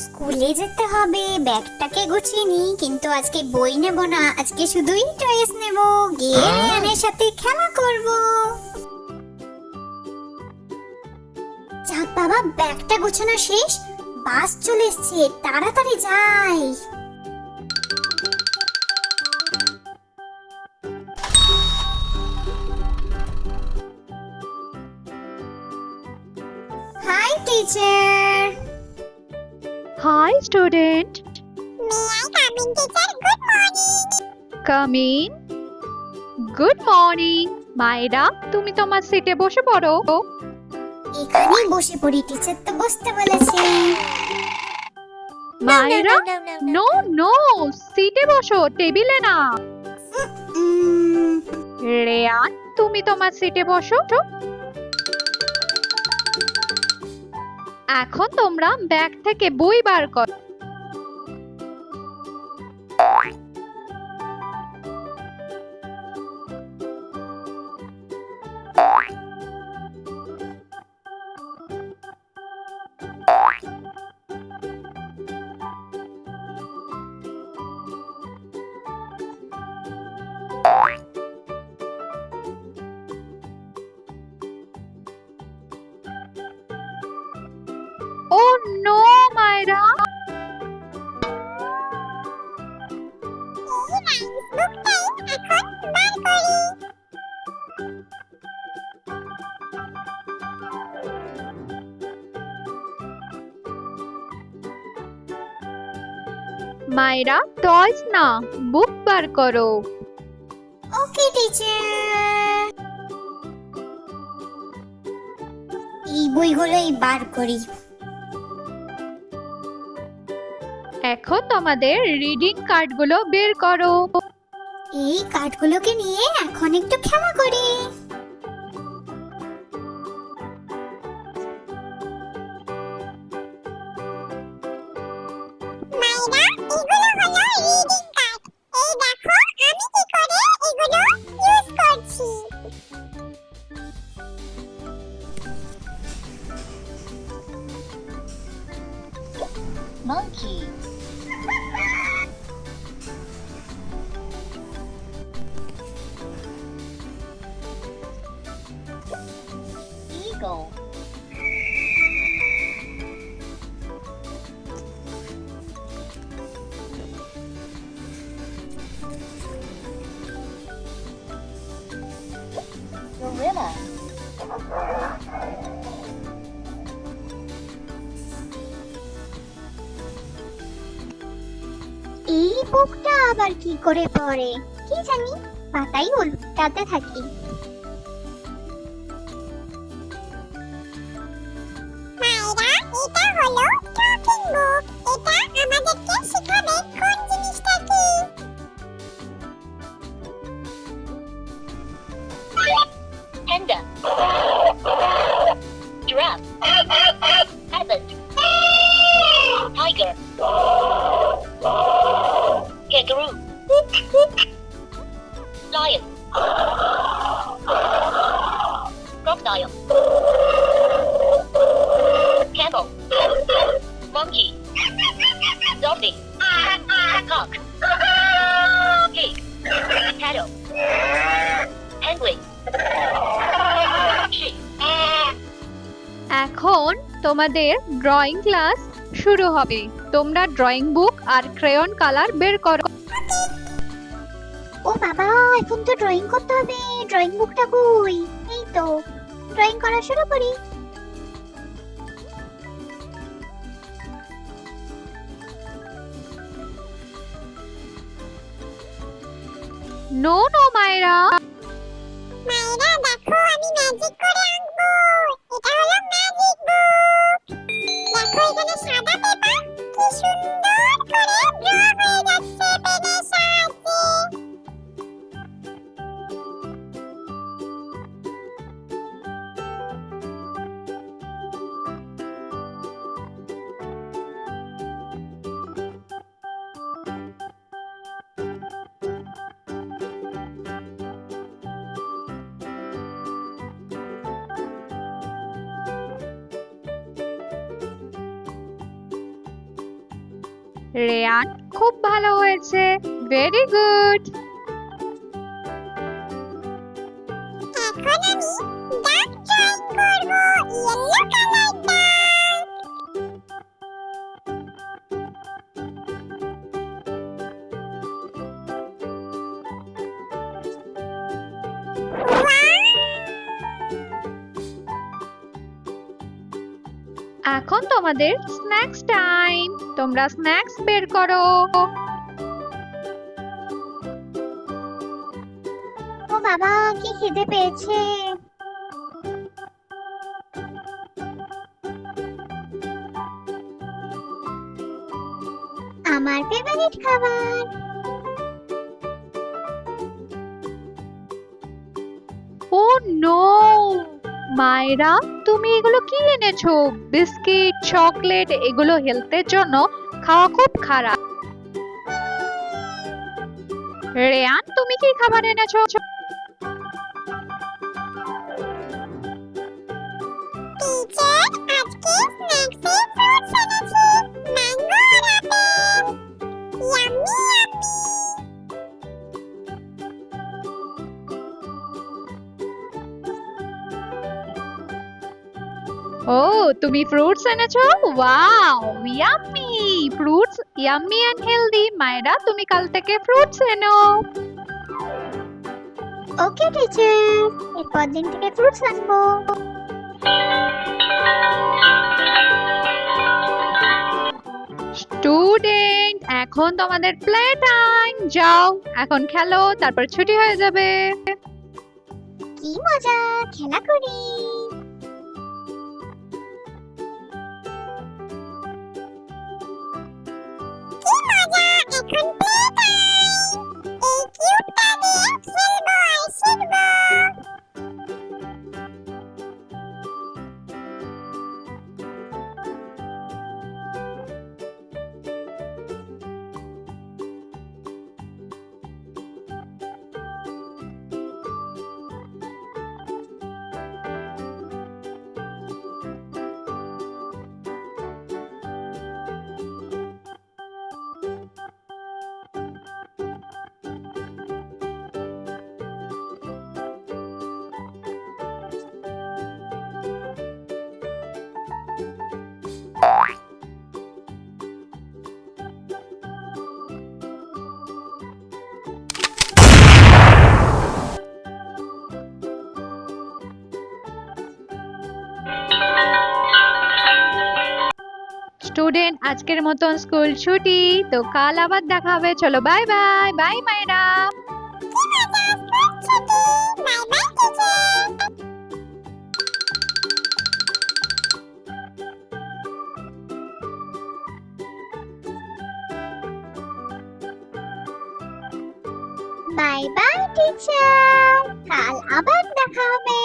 স্কুলে যেতে হবে, ব্যাগটাকে গুছিয়ে নি, কিন্তু আজকে বই নেব না, আজকে শুধুই টয়েস নেব, গিয়ে রেয়ানের সাথে খেলা করব। যাক বাবা, ব্যাগটা গোছানো শেষ, বাস চলে এসছে, তাড়াতাড়ি যাই। Hi teacher. Hi, student. May I come in teacher? Good morning. Come in. Good morning. মায়েরা, তুমি তোমার সিটে বসে পড়ো। এখানেই বসে পড়ি, টিচার তো বসতে বলেছে। মায়েরা, নো নো, সিটে বসো, টেবিলে না। উম, রেয়ান, তুমি তোমার সিটে বসো। এখন তোমরা ব্যাগ থেকে বই বার করো। ও নো মায়েরা, এই রাইমস বুকটাই এখন বার করি। মায়েরা টয়স না, বুক বার করো। ওকে টিচার। এই বইগুলোই বার করি। এখন তোমাদের রিডিং কার্ডগুলো বের করো। এই কার্ডগুলোকে নিয়ে এখন একটু খেলা করি। মাইরা, এগুলো হলো রিডিং কার্ড। এই দেখো আমি কি করে এগুলো ইউজ করছি। Monkey. Eagle. Gorilla. এই বুকটা আবার কি করে পড়ে কি জানি, পাতাই উল্টাতে থাকি। মায়েরা, এটা হলো টকিং বুক। এটা আমাদেরকে শেখাবে কোন জিনিসটা কি। Panda. Giraffe. Elephant. Tiger. Kangaroo. Lion. Crocodile. Camel. Monkey. Zombie. Cock. Pig. Cattle. Penguin. Sheep. এখন তোমাদের ড্রয়িং ক্লাস শুরু হবে। তোমরা ড্রয়িং বুক আর ক্রেয়ন কালার বের করো। ও বাবা, এখন তো ড্রয়িং করতে হবে। ড্রয়িং বুকটা কই? এই তো, ড্রয়িং করা শুরু করি। নো নো মায়েরা, মায়েরা দেখো, আমি ম্যাজিক করে আঁকবো। এটা হলো ম্যাজিক বুক। দেখো এখানে সাদা পেপার, কি সুন্দর করে ড্র হয়ে যাচ্ছে পেনের সাহায্যে। রেয়ান, খুব ভালো হয়েছে। Very good. এখন আমি ডাক ড্রয়িং করব, ইয়েলো কালার ডাক। এখন তোমাদের স্ন্যাক্স টাইম। তোমরা স্ন্যাক্স বের করো। ও বাবা, কি খিদে পেয়েছে। আমার ফেভারিট খাবার। ও নো, মায়েরা, তুমি এগুলো কি এনেছো? বিস্কিট, চকলেট, এগুলো হেলথের জন্য খাওয়া খুব খারাপ। রেয়ান, তুমি কি খাবার এনেছো? টিচার, আজকে স্ন্যাক্সে ফ্রুটস এনেছি, ম্যাঙ্গো আর আপেল। Yummy yummy. ও, তুমি ফ্রুটস এনেছো? Wow, yummy. Fruits yummy and healthy. মায়েরা, তুমি কাল থেকে ফ্রুটস এনো। ওকে টিচার, এরপর দিন থেকে ফ্রুটস আনবো। স্টুডেন্ট, এখন তোমাদের প্লে টাইম। যাও, এখন খেলো, তারপর ছুটি হয়ে যাবে। কি মজা, খেলা করি। কি মজা, এখন প্লে টাইম। এই কিউবটা দিয়ে খেলবো আর শিখবো। স্টুডেন্ট, আজকের মতন স্কুল ছুটি। তো কাল আবার দেখা হবে। চলো, বাই বাই। বাই মায়েরা। কি মজা, স্কুল ছুটি। Bye bye teacher. Bye bye teacher, কাল আবার দেখা হবে।